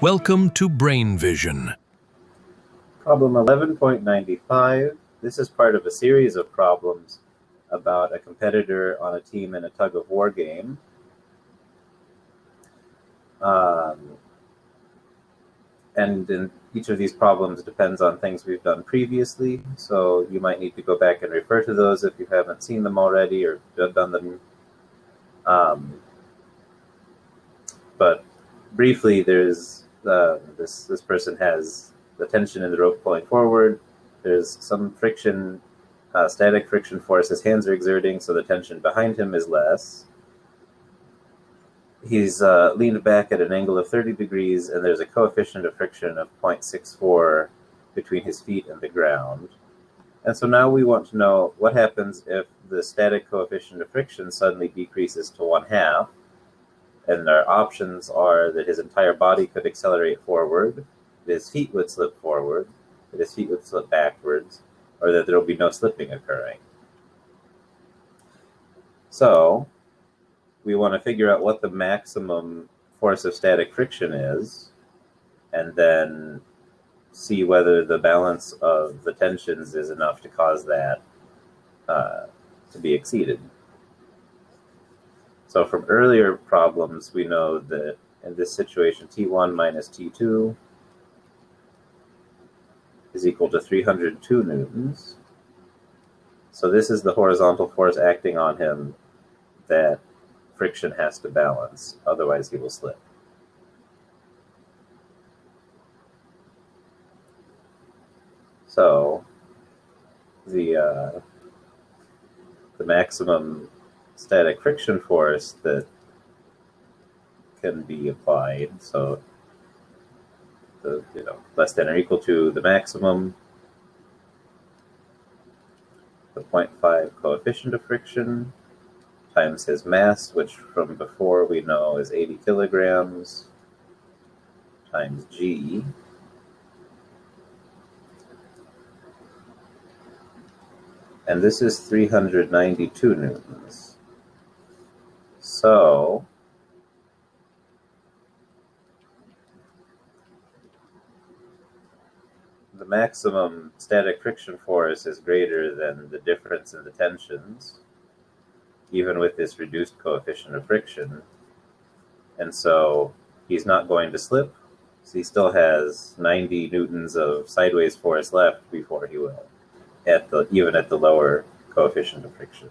Welcome to Brain Vision. Problem 11.95. This is part of a series of problems about a competitor on a team in a tug-of-war game. And in each of these problems depends on things we've done previously, so you might need to go back and refer to those if you haven't seen them already or done them. But briefly, there's this person has the tension in the rope pulling forward. There's some friction, static friction force his hands are exerting, so the tension behind him is less. He's leaned back at an angle of 30 degrees, and there's a coefficient of friction of 0.64 between his feet and the ground. And so now we want to know what happens if the static coefficient of friction suddenly decreases to 1/2. And our options are that his entire body could accelerate forward, that his feet would slip forward, that his feet would slip backwards, or that there will be no slipping occurring. So we want to figure out what the maximum force of static friction is, and then see whether the balance of the tensions is enough to cause that to be exceeded. So from earlier problems, we know that in this situation, T1 minus T2 is equal to 302 newtons. So this is the horizontal force acting on him that friction has to balance, otherwise he will slip. So the maximum static friction force that can be applied, so less than or equal to the maximum, the 0.5 coefficient of friction, times his mass, which from before we know is 80 kilograms, times g. And this is 392 newtons. So the maximum static friction force is greater than the difference in the tensions, even with this reduced coefficient of friction. And so he's not going to slip. So he still has 90 newtons of sideways force left before he will, even at the lower coefficient of friction.